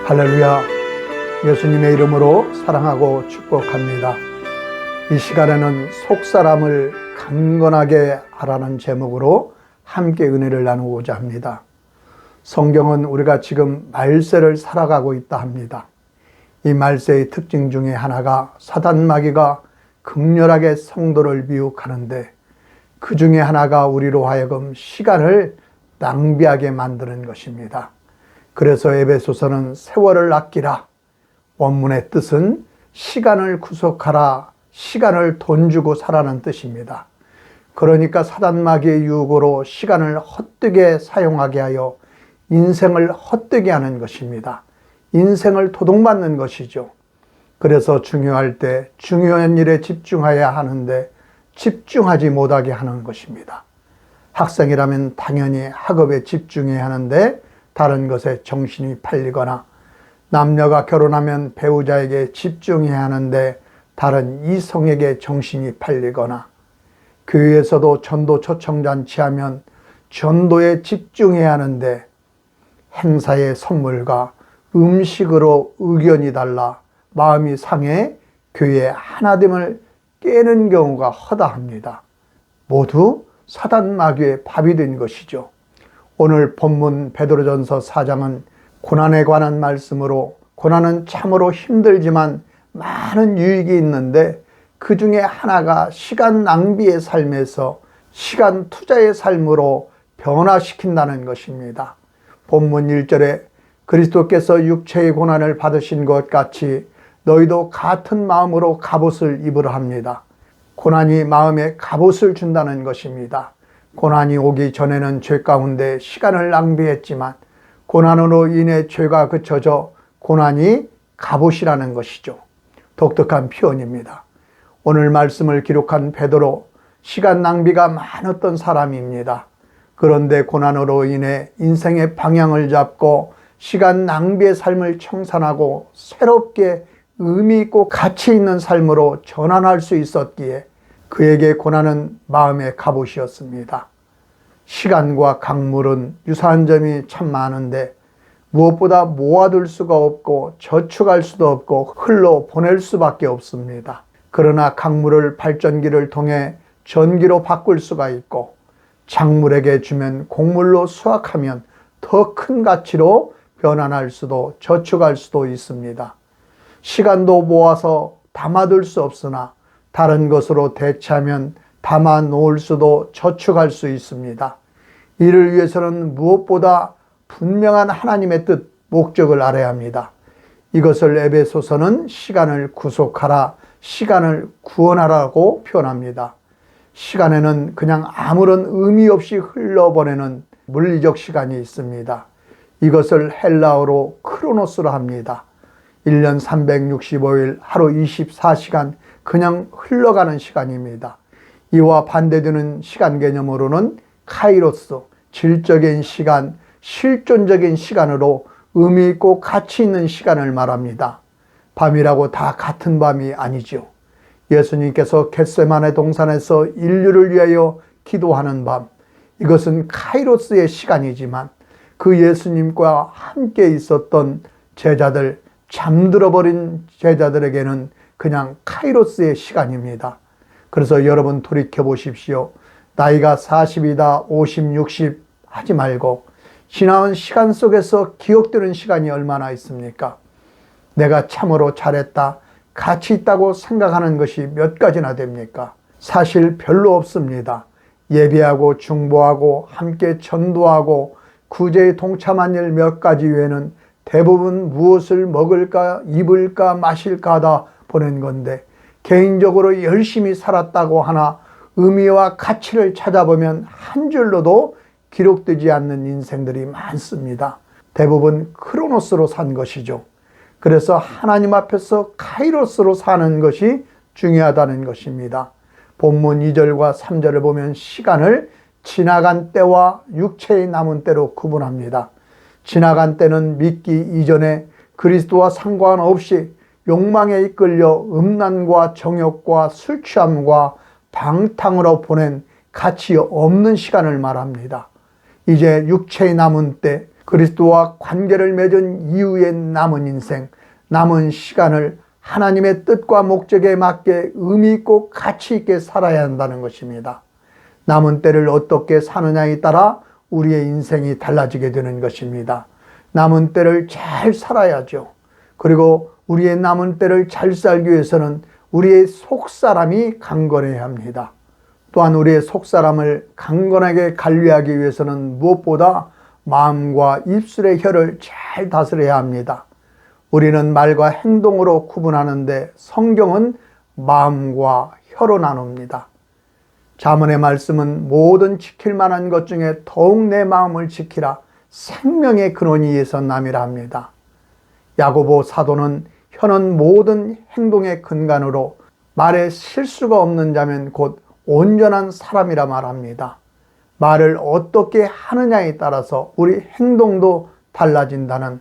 할렐루야. 예수님의 이름으로 사랑하고 축복합니다. 이 시간에는 속사람을 강건하게 하라는 제목으로 함께 은혜를 나누고자 합니다. 성경은 우리가 지금 말세를 살아가고 있다 합니다. 이 말세의 특징 중에 하나가 사단 마귀가 극렬하게 성도를 미혹하는데, 그 중에 하나가 우리로 하여금 시간을 낭비하게 만드는 것입니다. 그래서 에베소서는 세월을 아끼라, 원문의 뜻은 시간을 구속하라, 시간을 돈 주고 사라는 뜻입니다. 그러니까 사단 마귀의 유혹으로 시간을 헛되게 사용하게 하여 인생을 헛되게 하는 것입니다. 인생을 도둑맞는 것이죠. 그래서 중요할 때 중요한 일에 집중해야 하는데 집중하지 못하게 하는 것입니다. 학생이라면 당연히 학업에 집중해야 하는데 다른 것에 정신이 팔리거나, 남녀가 결혼하면 배우자에게 집중해야 하는데 다른 이성에게 정신이 팔리거나, 교회에서도 전도 초청잔치 하면 전도에 집중해야 하는데 행사의 선물과 음식으로 의견이 달라 마음이 상해 교회의 하나됨을 깨는 경우가 허다합니다. 모두 사단 마귀의 밥이 된 것이죠. 오늘 본문 베드로전서 4장은 고난에 관한 말씀으로, 고난은 참으로 힘들지만 많은 유익이 있는데 그 중에 하나가 시간 낭비의 삶에서 시간 투자의 삶으로 변화시킨다는 것입니다. 본문 1절에 그리스도께서 육체의 고난을 받으신 것 같이 너희도 같은 마음으로 갑옷을 입으라 합니다. 고난이 마음에 갑옷을 준다는 것입니다. 고난이 오기 전에는 죄 가운데 시간을 낭비했지만 고난으로 인해 죄가 그쳐져 고난이 갑옷이라는 것이죠. 독특한 표현입니다. 오늘 말씀을 기록한 베드로, 시간 낭비가 많았던 사람입니다. 그런데 고난으로 인해 인생의 방향을 잡고 시간 낭비의 삶을 청산하고 새롭게 의미 있고 가치 있는 삶으로 전환할 수 있었기에 그에게 고난은 마음의 갑옷이었습니다. 시간과 강물은 유사한 점이 참 많은데 무엇보다 모아둘 수가 없고 저축할 수도 없고 흘러보낼 수밖에 없습니다. 그러나 강물을 발전기를 통해 전기로 바꿀 수가 있고, 작물에게 주면 곡물로 수확하면 더 큰 가치로 변환할 수도 저축할 수도 있습니다. 시간도 모아서 담아둘 수 없으나 다른 것으로 대체하면 담아 놓을 수도 저축할 수 있습니다. 이를 위해서는 무엇보다 분명한 하나님의 뜻, 목적을 알아야 합니다. 이것을 에베소서는 시간을 구속하라, 시간을 구원하라고 표현합니다. 시간에는 그냥 아무런 의미 없이 흘러보내는 물리적 시간이 있습니다. 이것을 헬라어로 크로노스로 합니다. 1년 365일 하루 24시간 그냥 흘러가는 시간입니다. 이와 반대되는 시간 개념으로는 카이로스, 질적인 시간, 실존적인 시간으로 의미 있고 가치 있는 시간을 말합니다. 밤이라고 다 같은 밤이 아니죠. 예수님께서 겟세마네 동산에서 인류를 위하여 기도하는 밤, 이것은 카이로스의 시간이지만 그 예수님과 함께 있었던 제자들, 잠들어버린 제자들에게는 그냥 카이로스의 시간입니다. 그래서 여러분 돌이켜 보십시오. 나이가 40이다, 50, 60 하지 말고 지나온 시간 속에서 기억되는 시간이 얼마나 있습니까? 내가 참으로 잘했다, 가치 있다고 생각하는 것이 몇 가지나 됩니까? 사실 별로 없습니다. 예배하고 중보하고 함께 전도하고 구제에 동참한 일 몇 가지 외에는 대부분 무엇을 먹을까, 입을까, 마실까 하다 보낸 건데, 개인적으로 열심히 살았다고 하나 의미와 가치를 찾아보면 한 줄로도 기록되지 않는 인생들이 많습니다. 대부분 크로노스로 산 것이죠. 그래서 하나님 앞에서 카이로스로 사는 것이 중요하다는 것입니다. 본문 2절과 3절을 보면 시간을 지나간 때와 육체의 남은 때로 구분합니다. 지나간 때는 믿기 이전에 그리스도와 상관없이 욕망에 이끌려 음란과 정욕과 술 취함과 방탕으로 보낸 가치 없는 시간을 말합니다. 이제 육체의 남은 때, 그리스도와 관계를 맺은 이후의 남은 인생, 남은 시간을 하나님의 뜻과 목적에 맞게 의미 있고 가치 있게 살아야 한다는 것입니다. 남은 때를 어떻게 사느냐에 따라 우리의 인생이 달라지게 되는 것입니다. 남은 때를 잘 살아야죠. 그리고 우리의 남은 때를 잘 살기 위해서는 우리의 속사람이 강건해야 합니다. 또한 우리의 속사람을 강건하게 관리하기 위해서는 무엇보다 마음과 입술의 혀를 잘 다스려야 합니다. 우리는 말과 행동으로 구분하는데 성경은 마음과 혀로 나눕니다. 잠언의 말씀은 모든 지킬 만한 것 중에 더욱 내 마음을 지키라 생명의 근원이 이에서 남이라 합니다. 야고보 사도는 혀는 모든 행동의 근간으로 말에 실수가 없는 자면 곧 온전한 사람이라 말합니다. 말을 어떻게 하느냐에 따라서 우리 행동도 달라진다는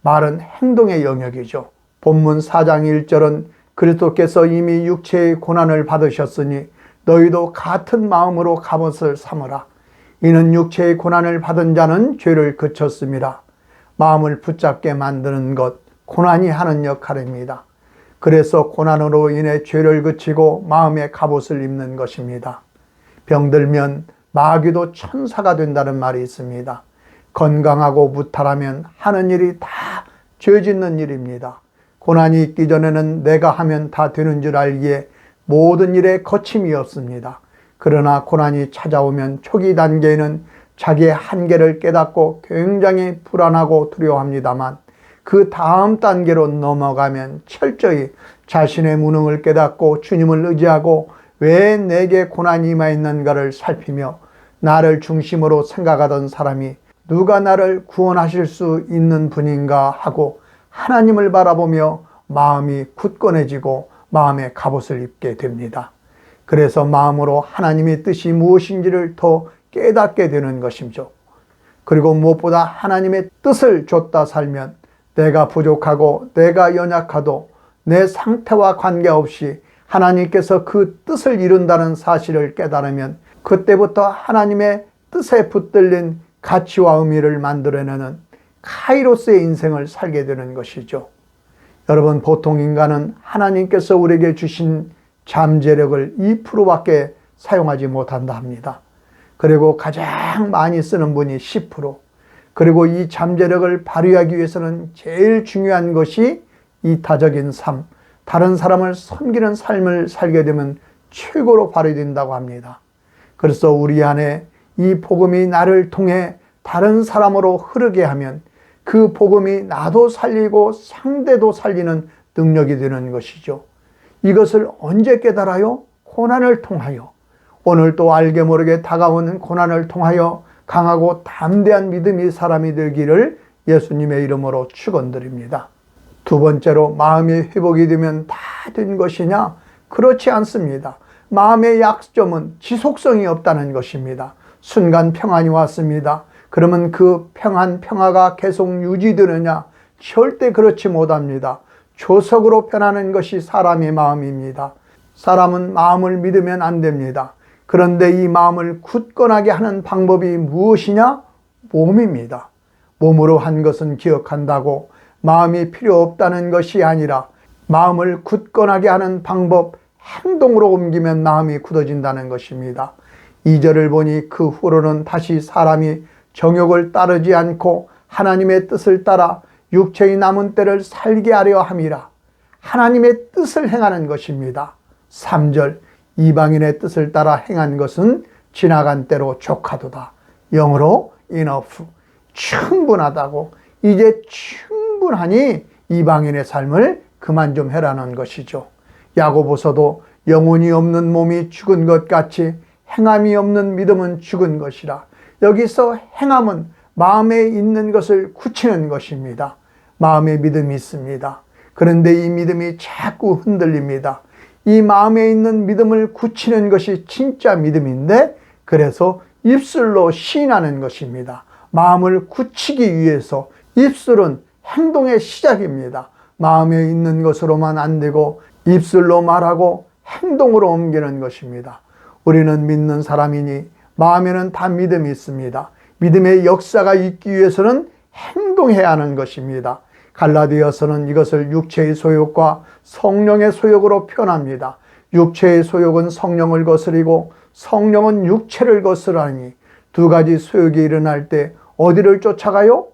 말은 행동의 영역이죠. 본문 4장 1절은 그리스도께서 이미 육체의 고난을 받으셨으니 너희도 같은 마음으로 갑옷을 삼으라. 이는 육체의 고난을 받은 자는 죄를 그쳤음이라. 마음을 붙잡게 만드는 것, 고난이 하는 역할입니다. 그래서 고난으로 인해 죄를 그치고 마음의 갑옷을 입는 것입니다. 병들면 마귀도 천사가 된다는 말이 있습니다. 건강하고 무탈하면 하는 일이 다 죄 짓는 일입니다. 고난이 있기 전에는 내가 하면 다 되는 줄 알기에 모든 일에 거침이 없습니다. 그러나 고난이 찾아오면 초기 단계에는 자기의 한계를 깨닫고 굉장히 불안하고 두려워합니다만 그 다음 단계로 넘어가면 철저히 자신의 무능을 깨닫고 주님을 의지하고 왜 내게 고난이 임하였는가를 살피며 나를 중심으로 생각하던 사람이 누가 나를 구원하실 수 있는 분인가 하고 하나님을 바라보며 마음이 굳건해지고 마음의 갑옷을 입게 됩니다. 그래서 마음으로 하나님의 뜻이 무엇인지를 더 깨닫게 되는 것이죠. 그리고 무엇보다 하나님의 뜻을 좇다 살면 내가 부족하고 내가 연약하도 내 상태와 관계없이 하나님께서 그 뜻을 이룬다는 사실을 깨달으면 그때부터 하나님의 뜻에 붙들린 가치와 의미를 만들어내는 카이로스의 인생을 살게 되는 것이죠. 여러분, 보통 인간은 하나님께서 우리에게 주신 잠재력을 2%밖에 사용하지 못한다 합니다. 그리고 가장 많이 쓰는 분이 10%. 그리고 이 잠재력을 발휘하기 위해서는 제일 중요한 것이 이타적인 삶, 다른 사람을 섬기는 삶을 살게 되면 최고로 발휘된다고 합니다. 그래서 우리 안에 이 복음이 나를 통해 다른 사람으로 흐르게 하면 그 복음이 나도 살리고 상대도 살리는 능력이 되는 것이죠. 이것을 언제 깨달아요? 고난을 통하여. 오늘 또 알게 모르게 다가오는 고난을 통하여 강하고 담대한 믿음의 사람이 되기를 예수님의 이름으로 축원드립니다. 두 번째로, 마음이 회복이 되면 다 된 것이냐? 그렇지 않습니다. 마음의 약점은 지속성이 없다는 것입니다. 순간 평안이 왔습니다. 그러면 그 평화가 계속 유지되느냐? 절대 그렇지 못합니다. 조석으로 변하는 것이 사람의 마음입니다. 사람은 마음을 믿으면 안 됩니다. 그런데 이 마음을 굳건하게 하는 방법이 무엇이냐? 몸입니다. 몸으로 한 것은 기억한다고 마음이 필요 없다는 것이 아니라 마음을 굳건하게 하는 방법, 행동으로 옮기면 마음이 굳어진다는 것입니다. 2절을 보니 그 후로는 다시 사람이 정욕을 따르지 않고 하나님의 뜻을 따라 육체의 남은 때를 살게 하려 함이라. 하나님의 뜻을 행하는 것입니다. 3절, 이방인의 뜻을 따라 행한 것은 지나간 때로 족하도다. 영어로 enough, 충분하다고, 이제 충분하니 이방인의 삶을 그만 좀 해라는 것이죠. 야고보서도 영혼이 없는 몸이 죽은 것 같이 행함이 없는 믿음은 죽은 것이라. 여기서 행함은 마음에 있는 것을 굳히는 것입니다. 마음에 믿음이 있습니다. 그런데 이 믿음이 자꾸 흔들립니다. 이 마음에 있는 믿음을 굳히는 것이 진짜 믿음인데, 그래서 입술로 시인하는 것입니다. 마음을 굳히기 위해서 입술은 행동의 시작입니다. 마음에 있는 것으로만 안 되고 입술로 말하고 행동으로 옮기는 것입니다. 우리는 믿는 사람이니 마음에는 다 믿음이 있습니다. 믿음의 역사가 있기 위해서는 행동해야 하는 것입니다. 갈라디아서는 이것을 육체의 소욕과 성령의 소욕으로 표현합니다. 육체의 소욕은 성령을 거스리고 성령은 육체를 거스르니 두 가지 소욕이 일어날 때 어디를 쫓아가요?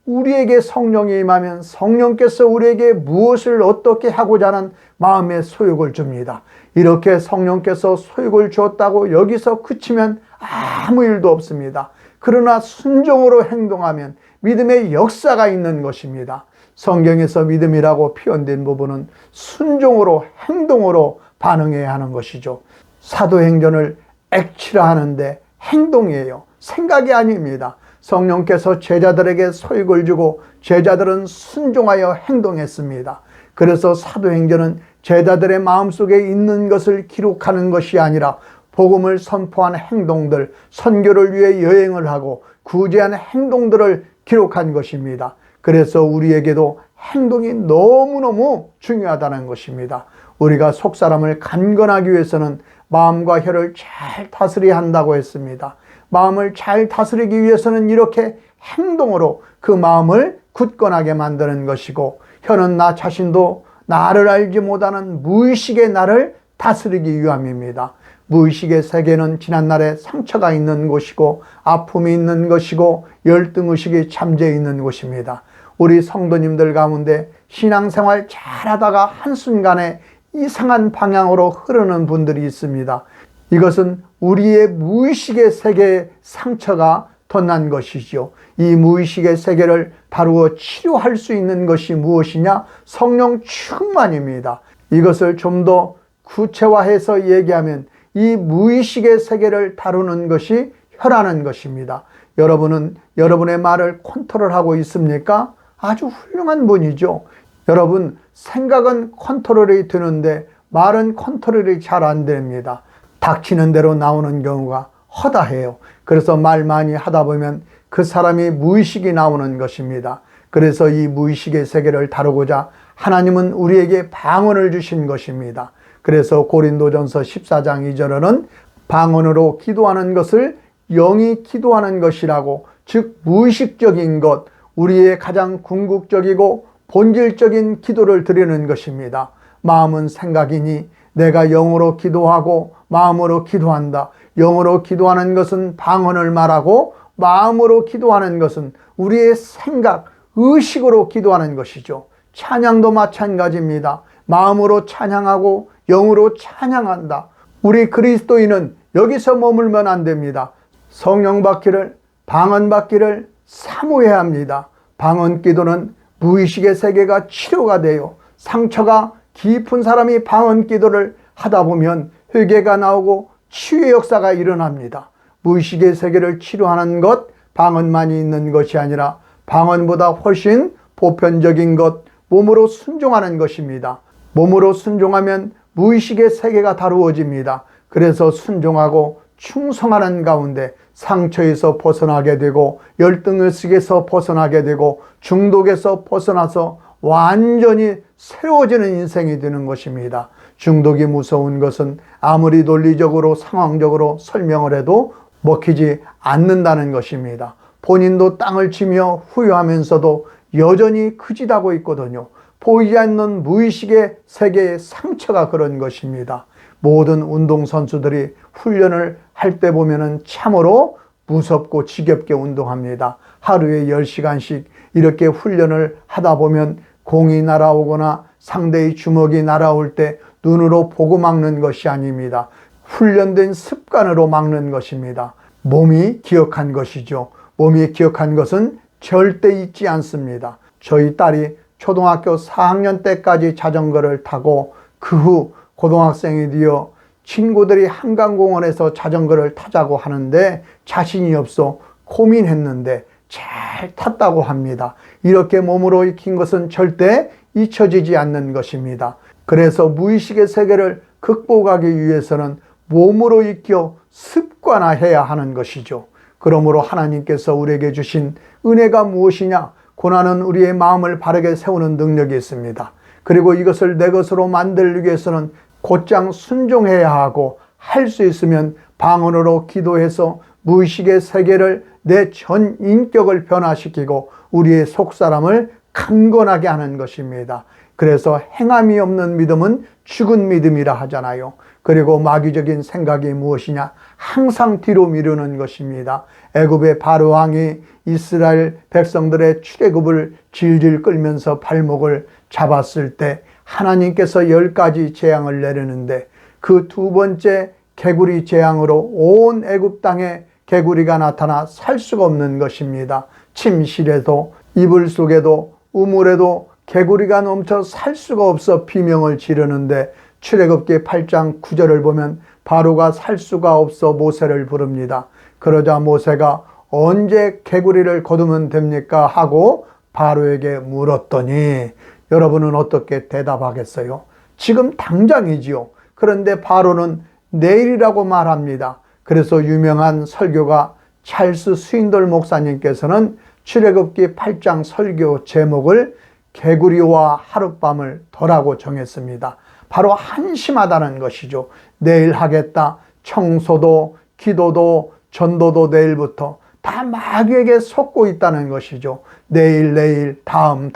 우리에게 성령이 임하면 성령께서 우리에게 무엇을 어떻게 하고자 하는 마음의 소욕을 줍니다. 이렇게 성령께서 소욕을 주었다고 여기서 그치면 아무 일도 없습니다. 그러나 순종으로 행동하면 믿음의 역사가 있는 것입니다. 성경에서 믿음이라고 표현된 부분은 순종으로 행동으로 반응해야 하는 것이죠. 사도행전을 액치라하는데 행동이에요. 생각이 아닙니다. 성령께서 제자들에게 소욕을 주고 제자들은 순종하여 행동했습니다. 그래서 사도행전은 제자들의 마음속에 있는 것을 기록하는 것이 아니라 복음을 선포한 행동들, 선교를 위해 여행을 하고 구제한 행동들을 기록한 것입니다. 그래서 우리에게도 행동이 너무너무 중요하다는 것입니다. 우리가 속사람을 강건하기 위해서는 마음과 혀를 잘 다스려야 한다고 했습니다. 마음을 잘 다스리기 위해서는 이렇게 행동으로 그 마음을 굳건하게 만드는 것이고, 혀는 나 자신도 나를 알지 못하는 무의식의 나를 다스리기 위함입니다. 무의식의 세계는 지난날에 상처가 있는 곳이고 아픔이 있는 것이고 열등의식이 잠재해 있는 곳입니다. 우리 성도님들 가운데 신앙생활 잘하다가 한순간에 이상한 방향으로 흐르는 분들이 있습니다. 이것은 우리의 무의식의 세계의 상처가 덧난 것이죠. 이 무의식의 세계를 다루어 치료할 수 있는 것이 무엇이냐? 성령 충만입니다. 이것을 좀 더 구체화해서 얘기하면 이 무의식의 세계를 다루는 것이 혀라는 것입니다. 여러분은 여러분의 말을 컨트롤하고 있습니까? 아주 훌륭한 분이죠. 여러분, 생각은 컨트롤이 되는데 말은 컨트롤이 잘 안 됩니다. 닥치는 대로 나오는 경우가 허다해요. 그래서 말 많이 하다 보면 그 사람이 무의식이 나오는 것입니다. 그래서 이 무의식의 세계를 다루고자 하나님은 우리에게 방언을 주신 것입니다. 그래서 고린도전서 14장 2절에는 방언으로 기도하는 것을 영이 기도하는 것이라고, 즉 무의식적인 것, 우리의 가장 궁극적이고 본질적인 기도를 드리는 것입니다. 마음은 생각이니 내가 영으로 기도하고 마음으로 기도한다. 영으로 기도하는 것은 방언을 말하고 마음으로 기도하는 것은 우리의 생각, 의식으로 기도하는 것이죠. 찬양도 마찬가지입니다. 마음으로 찬양하고 영으로 찬양한다. 우리 그리스도인은 여기서 머물면 안 됩니다. 성령 받기를, 방언 받기를 사모해야 합니다. 방언 기도는 무의식의 세계가 치료가 돼요. 상처가 깊은 사람이 방언 기도를 하다 보면 회개가 나오고 치유의 역사가 일어납니다. 무의식의 세계를 치료하는 것, 방언만이 있는 것이 아니라 방언보다 훨씬 보편적인 것, 몸으로 순종하는 것입니다. 몸으로 순종하면 무의식의 세계가 다루어집니다. 그래서 순종하고 충성하는 가운데 상처에서 벗어나게 되고 열등의식에서 벗어나게 되고 중독에서 벗어나서 완전히 새로워지는 인생이 되는 것입니다. 중독이 무서운 것은 아무리 논리적으로 상황적으로 설명을 해도 먹히지 않는다는 것입니다. 본인도 땅을 치며 후회하면서도 여전히 그짓하고 있거든요. 보이지 않는 무의식의 세계의 상처가 그런 것입니다. 모든 운동선수들이 훈련을 할 때 보면은 참으로 무섭고 지겹게 운동합니다. 하루에 10시간씩 이렇게 훈련을 하다 보면 공이 날아오거나 상대의 주먹이 날아올 때 눈으로 보고 막는 것이 아닙니다. 훈련된 습관으로 막는 것입니다. 몸이 기억한 것이죠. 몸이 기억한 것은 절대 잊지 않습니다. 저희 딸이 초등학교 4학년 때까지 자전거를 타고 그 후 고등학생이 되어 친구들이 한강공원에서 자전거를 타자고 하는데 자신이 없어 고민했는데 잘 탔다고 합니다. 이렇게 몸으로 익힌 것은 절대 잊혀지지 않는 것입니다. 그래서 무의식의 세계를 극복하기 위해서는 몸으로 익혀 습관화해야 하는 것이죠. 그러므로 하나님께서 우리에게 주신 은혜가 무엇이냐? 고난은 우리의 마음을 바르게 세우는 능력이 있습니다. 그리고 이것을 내 것으로 만들기 위해서는 곧장 순종해야 하고, 할 수 있으면 방언으로 기도해서 무의식의 세계를 내 전 인격을 변화시키고 우리의 속사람을 강건하게 하는 것입니다. 그래서 행함이 없는 믿음은 죽은 믿음이라 하잖아요. 그리고 마귀적인 생각이 무엇이냐? 항상 뒤로 미루는 것입니다. 애굽의 바로 왕이 이스라엘 백성들의 출애굽을 질질 끌면서 발목을 잡았을 때 하나님께서 10가지 재앙을 내리는데 그 두 번째 개구리 재앙으로 온 애굽 땅에 개구리가 나타나 살 수가 없는 것입니다. 침실에도 이불 속에도 우물에도 개구리가 넘쳐 살 수가 없어 비명을 지르는데 출애굽기 8장 9절을 보면 바로가 살 수가 없어 모세를 부릅니다. 그러자 모세가 언제 개구리를 거두면 됩니까? 하고 바로에게 물었더니 여러분은 어떻게 대답하겠어요? 지금 당장이지요. 그런데 바로는 내일이라고 말합니다. 그래서 유명한 설교가 찰스 스윈돌 목사님께서는 출애굽기 8장 설교 제목을 개구리와 하룻밤을 더라고 정했습니다. 바로 한심하다는 것이죠. 내일 하겠다. 청소도 기도도 전도도 내일부터 다 마귀에게 속고 있다는 것이죠. 내일 다음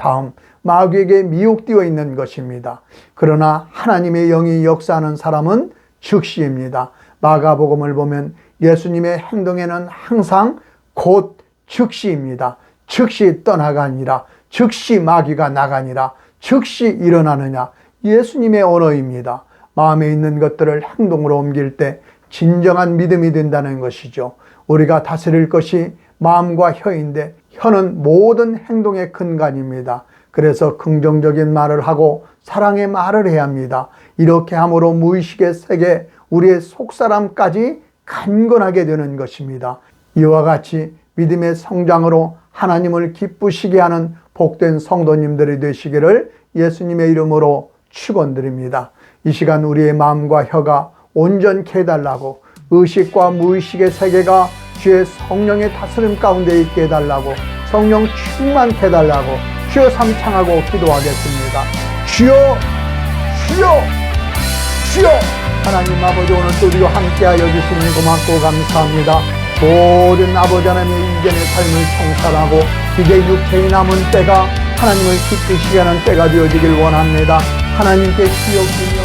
마귀에게 미혹되어 있는 것입니다. 그러나 하나님의 영이 역사하는 사람은 즉시입니다. 마가복음을 보면 예수님의 행동에는 항상 곧 즉시입니다. 즉시 떠나가니라, 즉시 마귀가 나가니라, 즉시 일어나느냐. 예수님의 언어입니다. 마음에 있는 것들을 행동으로 옮길 때 진정한 믿음이 된다는 것이죠. 우리가 다스릴 것이 마음과 혀인데 혀는 모든 행동의 근간입니다. 그래서 긍정적인 말을 하고 사랑의 말을 해야 합니다. 이렇게 함으로 무의식의 세계, 우리의 속사람까지 강건하게 되는 것입니다. 이와 같이 믿음의 성장으로 하나님을 기쁘시게 하는 복된 성도님들이 되시기를 예수님의 이름으로 축원드립니다. 이 시간 우리의 마음과 혀가 온전케 해달라고, 의식과 무의식의 세계가 주의 성령의 다스림 가운데 있게 해달라고, 성령 충만케 해달라고 주여 삼창하고 기도하겠습니다. 주여, 주여, 주여. 하나님 아버지, 오늘도 우리와 함께하여 주시니 고맙고 감사합니다. 모든 아버지 하나님의 이전의 삶을 청산하고 이제 육체의 남은 때가 하나님을 기쁘시게 하는 때가 되어지길 원합니다. 하나님께 기억이며